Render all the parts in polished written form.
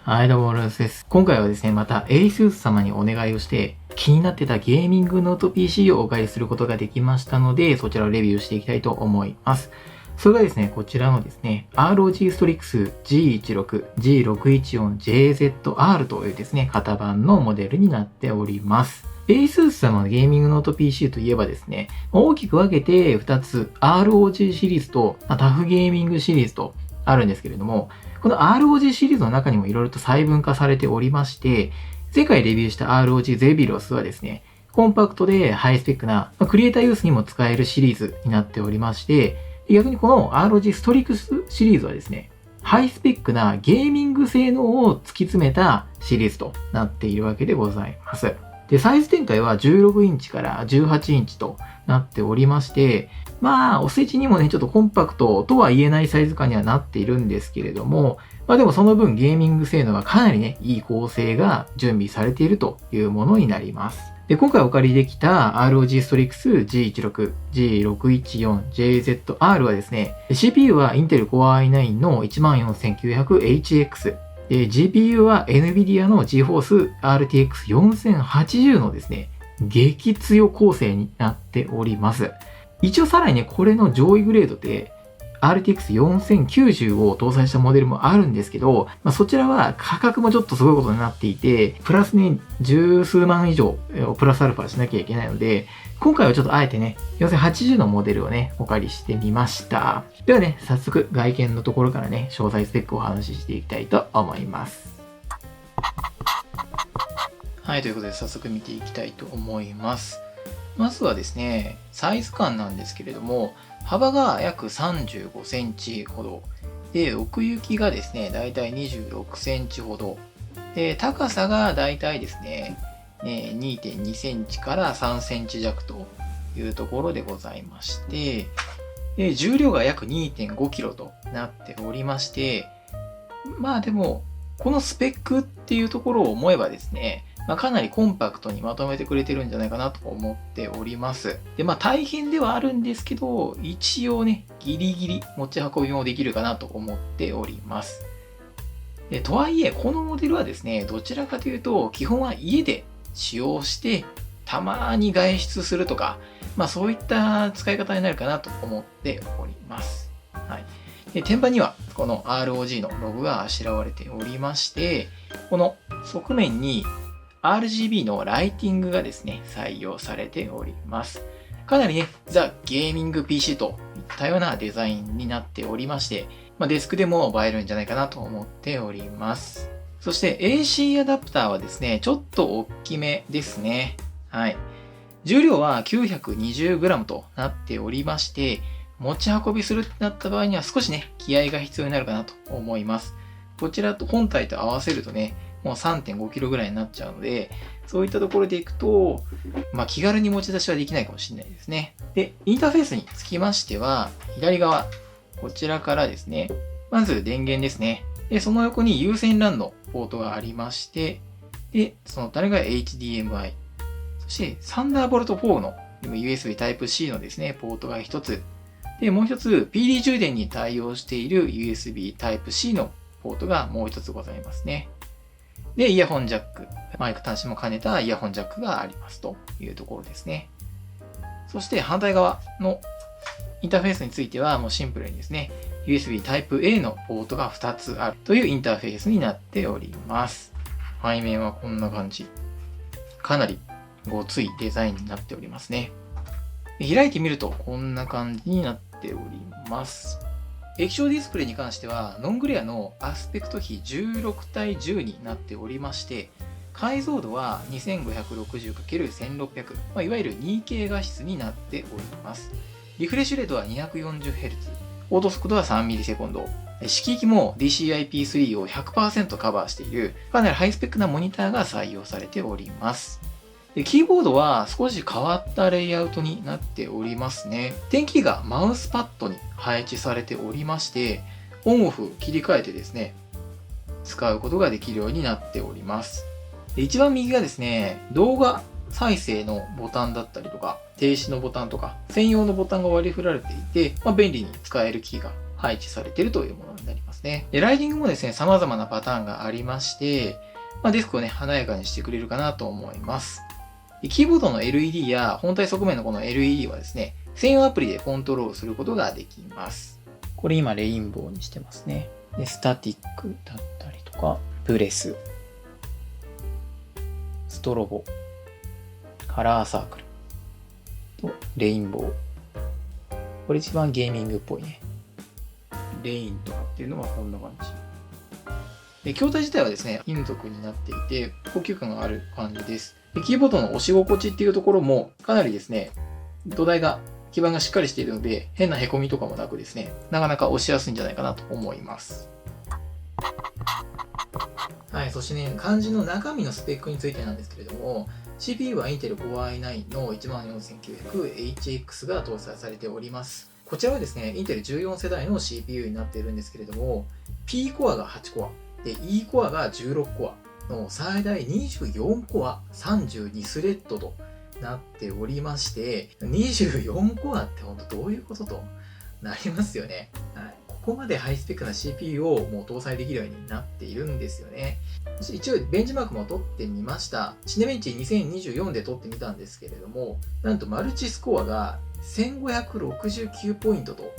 はい、どうも、ルースです。今回はですね、また ASUS 様にお願いをして、気になってたゲーミングノート PC をお借りすることができましたので、そちらをレビューしていきたいと思います。それがですね、こちらのですね、ROG Strix G16、G614JZR というですね、型番のモデルになっております。ASUS 様のゲーミングノート PC といえばですね、大きく分けて2つ、ROG シリーズとタフゲーミングシリーズとあるんですけれども、この ROG シリーズの中にもいろいろと細分化されておりまして、前回レビューした ROG Zephyrus はですね、コンパクトでハイスペックな、クリエイターユースにも使えるシリーズになっておりまして、逆にこの ROG Strix シリーズはですね、ハイスペックなゲーミング性能を突き詰めたシリーズとなっているわけでございます。で、サイズ展開は16インチから18インチとなっておりまして、まあ、お世辞にもね、ちょっとコンパクトとは言えないサイズ感にはなっているんですけれども、まあでもその分ゲーミング性能がかなりね、いい構成が準備されているというものになります。で、今回お借りできた ROG Strix G16、G614JZR はですね、CPU は Intel Core i9 の 14900HX、GPU は NVIDIA の GeForce RTX 4080のですね、激強構成になっております。一応さらにね、これの上位グレードで RTX 4090を搭載したモデルもあるんですけど、そちらは価格もちょっとすごいことになっていて、プラスね、十数万以上プラスアルファしなきゃいけないので、今回はちょっとあえてね、4080のモデルをね、お借りしてみました。ではね、早速外見のところからね、詳細スペックをお話ししていきたいと思います。はい、ということで早速見ていきたいと思います。まずはですね、サイズ感なんですけれども、幅が約35センチほど、で、奥行きがですね、だいたい26センチほど、で、高さがだいたいですね、2.2センチから3センチ弱というところでございまして、で、重量が約 2.5 キロとなっておりまして、まあでも、このスペックっていうところを思えばですね、かなりコンパクトにまとめてくれてるんじゃないかなと思っております。で、大変ではあるんですけど、一応ね、ギリギリ持ち運びもできるかなと思っております。で、とはいえ、このモデルはですね、どちらかというと、基本は家で使用して、たまに外出するとか、そういった使い方になるかなと思っております。はい。で、天板にはこの ROG のロゴがあしらわれておりまして、この側面にRGB のライティングがですね、採用されております。かなりね、ザ・ゲーミング PC といったようなデザインになっておりまして、デスクでも映えるんじゃないかなと思っております。そして AC アダプターはですね、ちょっと大きめですね。はい。重量は 920g となっておりまして、持ち運びするってなった場合には少しね、気合が必要になるかなと思います。こちらと本体と合わせるとね、もう 3.5 キロぐらいになっちゃうので、そういったところでいくと、気軽に持ち出しはできないかもしれないですね。で、インターフェースにつきましては、左側、こちらからですね、まず電源ですね。で、その横に有線 LAN のポートがありまして、で、その隣が HDMI。そして、サンダーボルト4の USB Type-C のですね、ポートが一つ。で、もう一つ、PD 充電に対応している USB Type-C のポートがもう一つございますね。で、イヤホンジャック、マイク端子も兼ねたイヤホンジャックがありますというところですね。そして反対側のインターフェースについてはもうシンプルにですね、USB Type-A のポートが2つあるというインターフェースになっております。背面はこんな感じ。かなりごついデザインになっておりますね。開いてみるとこんな感じになっております。液晶ディスプレイに関しては、ノングレアのアスペクト比16対10になっておりまして、解像度は 2560×1600、いわゆる 2K 画質になっております。リフレッシュレートは 240Hz、オート速度は 3ms、色域も DCI-P3 を 100% カバーしている、かなりハイスペックなモニターが採用されております。で、キーボードは少し変わったレイアウトになっておりますね。点キーがマウスパッドに配置されておりまして、オンオフ切り替えてですね、使うことができるようになっております。で、一番右がですね、動画再生のボタンだったりとか、停止のボタンとか、専用のボタンが割り振られていて、便利に使えるキーが配置されているというものになりますね。で、ライティングもですね、様々なパターンがありまして、デスクをね、華やかにしてくれるかなと思います。でキーボードの LED や本体側面のこの LED はですね、専用アプリでコントロールすることができます。これ今レインボーにしてますね。で、スタティックだったりとか、プレス、ストロボ、カラーサークルとレインボー。これ一番ゲーミングっぽいね。レインとかっていうのはこんな感じ。で、筐体自体はですね、金属になっていて、高級感がある感じです。で、キーボードの押し心地っていうところも、かなりですね、土台が、基板がしっかりしているので、変な凹みとかもなくですね、なかなか押しやすいんじゃないかなと思います。はい、そしてね、肝心の中身のスペックについてなんですけれども、CPU は Intel Core i9 の 14900HX が搭載されております。こちらはですね、Intel 14世代の CPU になっているんですけれども、P コアが8コア、で、E コアが16コアの最大24コア32スレッドとなっておりまして、24コアって本当どういうこととなりますよね。はい。ここまでハイスペックな CPU をもう搭載できるようになっているんですよね。一応ベンチマークも取ってみました。シネベンチ2024で取ってみたんですけれども、なんとマルチスコアが1569ポイントと、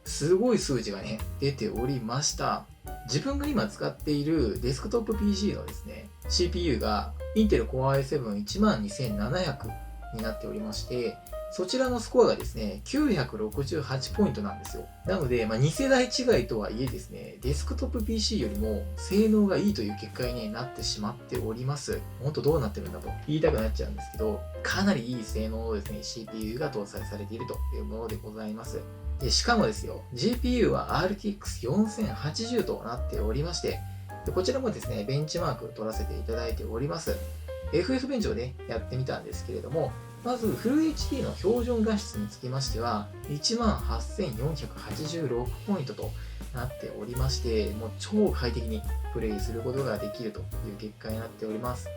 すごい数字がね、出ておりました。自分が今使っているデスクトップ PC のですね、CPU が Intel Core i7-12700 になっておりまして、そちらのスコアがですね、968ポイントなんですよ。なので、2世代違いとはいえですね、デスクトップ PC よりも性能がいいという結果になってしまっております。ほんとどうなってるんだと言いたくなっちゃうんですけど、かなりいい性能のですね、CPU が搭載されているというものでございます。でしかもですよ、GPU は RTX 4080となっておりまして、こちらもですね、ベンチマーク取らせていただいております。FF ベンチをね、やってみたんですけれども、まず、フル HD の標準画質につきましては、18486ポイントとなっておりまして、もう超快適にプレイすることができるという結果になっております。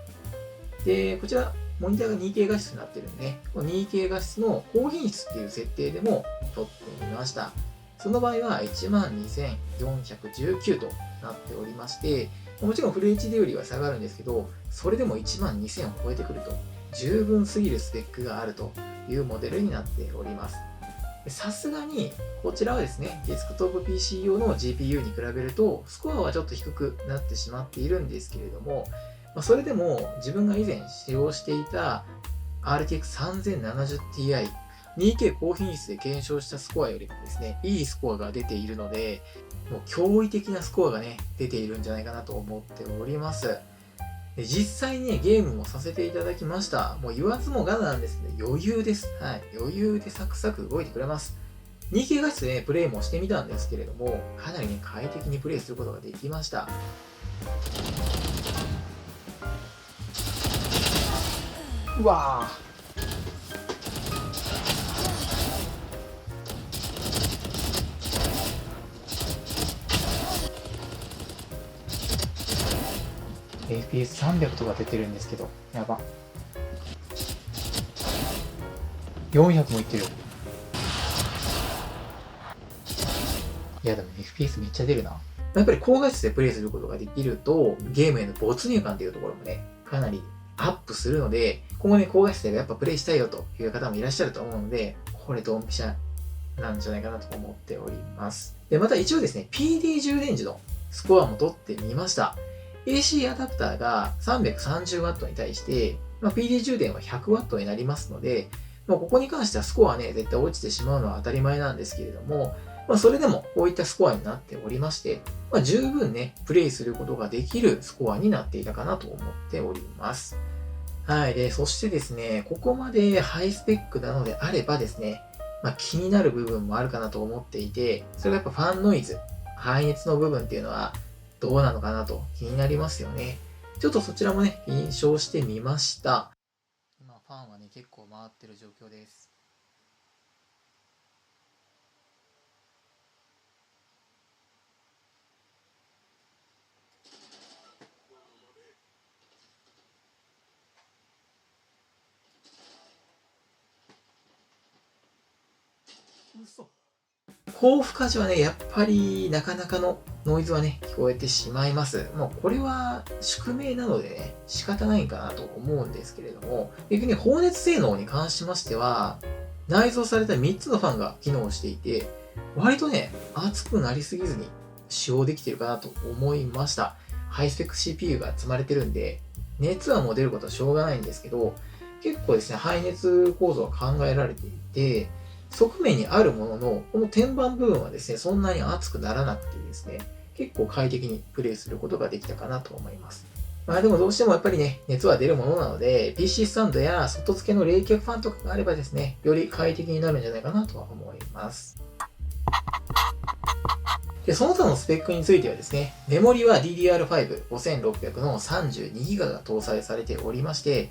で、こちら、モニターが 2K 画質になってるんでね、この 2K 画質の高品質っていう設定でも撮ってみました。その場合は12419となっておりまして、もちろんフル HD よりは下がるんですけど、それでも12000を超えてくると十分すぎるスペックがあるというモデルになっております。さすがに、こちらはですね、デスクトップ PC 用の GPU に比べると、スコアはちょっと低くなってしまっているんですけれども、それでも自分が以前使用していた RTX 3070Ti、2K 高品質で検証したスコアよりもですね、いいスコアが出ているので、もう驚異的なスコアがね、出ているんじゃないかなと思っております。で実際にゲームもさせていただきました。もう言わずもがななんですね。余裕です。はい。余裕でサクサク動いてくれます。2K 画質でね、プレイもしてみたんですけれども、かなりね、快適にプレイすることができました。うわぁ。FPS300 とか出てるんですけど、やば。400もいってる。いやでも FPS めっちゃ出るな。やっぱり高画質でプレイすることができると、ゲームへの没入感というところもね、かなりアップするので、今後ね、高画質でやっぱプレイしたいよという方もいらっしゃると思うので、これドンピシャなんじゃないかなと思っております。で、また一応ですね、PD 充電時のスコアも取ってみました。AC アダプターが 330W に対して、PD 充電は 100W になりますので、ここに関してはスコアはね、絶対落ちてしまうのは当たり前なんですけれども、それでもこういったスコアになっておりまして、十分ね、プレイすることができるスコアになっていたかなと思っております。はい。で、そしてですね、ここまでハイスペックなのであればですね、気になる部分もあるかなと思っていて、それがやっぱファンノイズ、排熱の部分っていうのはどうなのかなと気になりますよね。ちょっとそちらもね、検証してみました。今、ファンはね、結構回ってる状況です。嘘。高負荷時はね、やっぱりなかなかのノイズはね、聞こえてしまいます。もうこれは宿命なのでね、仕方ないかなと思うんですけれども、逆に放熱性能に関しましては、内蔵された3つのファンが機能していて、割とね、熱くなりすぎずに使用できているかなと思いました。ハイスペック CPU が積まれてるんで、熱はもう出ることはしょうがないんですけど、結構ですね、排熱構造が考えられていて、側面にあるものの、この天板部分はですね、そんなに熱くならなくてですね、結構快適にプレイすることができたかなと思います。まあでもどうしてもやっぱりね、熱は出るものなので、PC スタンドや外付けの冷却ファンとかがあればですね、より快適になるんじゃないかなとは思います。で、その他のスペックについてはですね、メモリは DDR5 5600の 32GB が搭載されておりまして、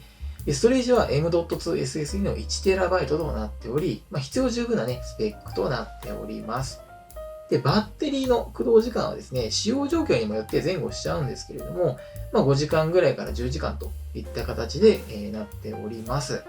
ストレージは M.2 SSD の 1TB となっており、必要十分なね、スペックとなっております。で、バッテリーの駆動時間はですね、使用状況にもよって前後しちゃうんですけれども、5時間ぐらいから10時間といった形で、なっております。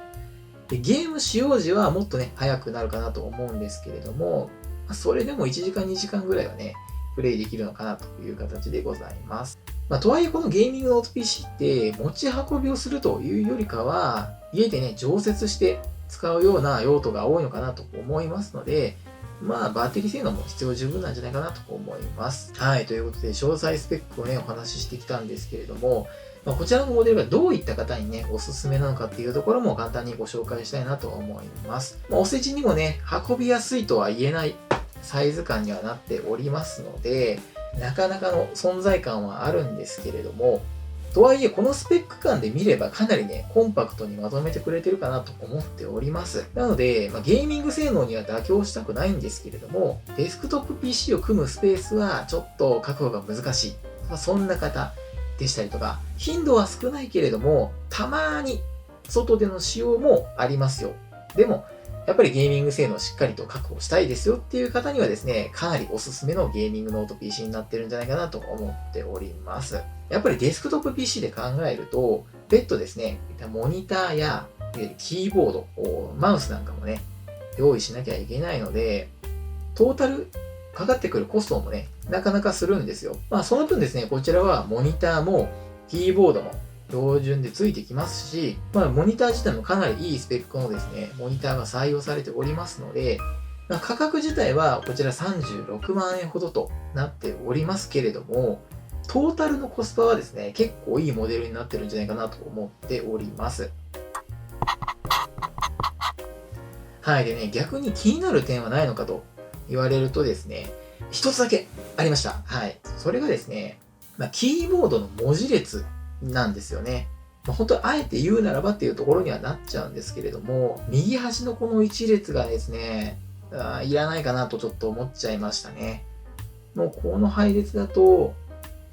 で、ゲーム使用時はもっとね、早くなるかなと思うんですけれども、それでも1時間2時間ぐらいはね、プレイできるのかなという形でございます。とはいえこのゲーミングノート PC って持ち運びをするというよりかは、家でね、常設して使うような用途が多いのかなと思いますので、バッテリー性能も必要十分なんじゃないかなと思います。はい、ということで、詳細スペックをね、お話ししてきたんですけれども、こちらのモデルがどういった方にね、おすすめなのかっていうところも簡単にご紹介したいなと思います。お世辞にもね、運びやすいとは言えないサイズ感にはなっておりますので、なかなかの存在感はあるんですけれども、とはいえこのスペック感で見ればかなりね、コンパクトにまとめてくれてるかなと思っております。なので、ゲーミング性能には妥協したくないんですけれども、デスクトップ PC を組むスペースはちょっと確保が難しい。そんな方でしたりとか、頻度は少ないけれども、たまに外での使用もありますよ。でも、やっぱりゲーミング性能をしっかりと確保したいですよっていう方にはですね、かなりおすすめのゲーミングノート PC になってるんじゃないかなと思っております。やっぱりデスクトップ PC で考えると、別途ですね、モニターやキーボード、マウスなんかもね、用意しなきゃいけないので、トータルかかってくるコストもね、なかなかするんですよ。その分ですね、こちらはモニターもキーボードも標準でついてきますし、モニター自体もかなりいいスペックのですね、モニターが採用されておりますので、価格自体はこちら36万円ほどとなっておりますけれども、トータルのコスパはですね、結構いいモデルになってるんじゃないかなと思っております。はい。でね、逆に気になる点はないのかと言われるとですね、一つだけありました。はい。それがですね、キーボードの文字列なんですよね。本当あえて言うならばっていうところにはなっちゃうんですけれども、右端のこの一列がですね、いらないかなとちょっと思っちゃいましたね。もうこの配列だと、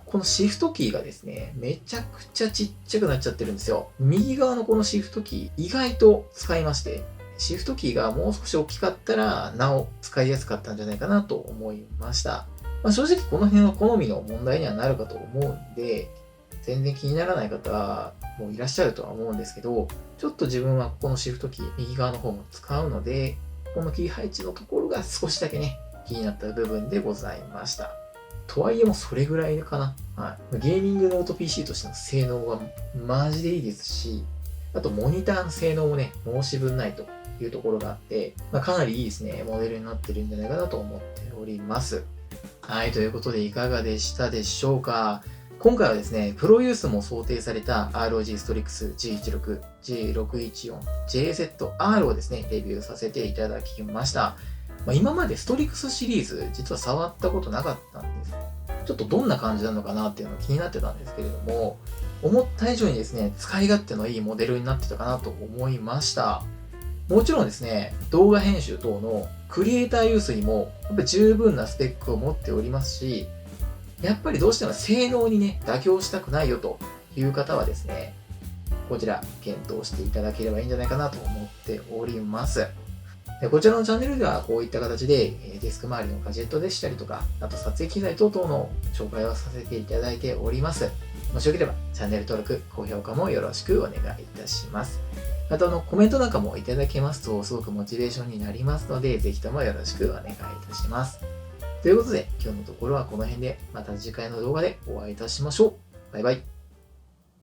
このシフトキーがですね、めちゃくちゃちっちゃくなっちゃってるんですよ。右側のこのシフトキー、意外と使いまして、シフトキーがもう少し大きかったら、なお使いやすかったんじゃないかなと思いました。正直この辺は好みの問題にはなるかと思うんで、全然気にならない方もいらっしゃるとは思うんですけど、ちょっと自分はこのシフトキー、右側の方も使うので、このキー配置のところが少しだけね、気になった部分でございました。とはいえもうそれぐらいかな。はい。ゲーミングノート PC としての性能はマジでいいですし、あとモニターの性能もね、申し分ないというところがあって、かなりいいですね、モデルになってるんじゃないかなと思っております。はい、ということでいかがでしたでしょうか。今回はですね、プロユースも想定された ROG Strix G16、G614、JZR をですね、レビューさせていただきました。今までストリクスシリーズ、実は触ったことなかったんです。ちょっとどんな感じなのかなっていうのが気になってたんですけれども、思った以上にですね、使い勝手のいいモデルになってたかなと思いました。もちろんですね、動画編集等のクリエイターユースにもやっぱり十分なスペックを持っておりますし、やっぱりどうしても性能にね、妥協したくないよという方はですね、こちら検討していただければいいんじゃないかなと思っております。でこちらのチャンネルではこういった形でデスク周りのガジェットでしたりとか、あと撮影機材等々の紹介をさせていただいております。もしよければチャンネル登録、高評価もよろしくお願いいたします。またコメントなんかもいただけますとすごくモチベーションになりますので、ぜひともよろしくお願いいたします。ということで、今日のところはこの辺で、また次回の動画でお会いいたしましょう。バイバイ。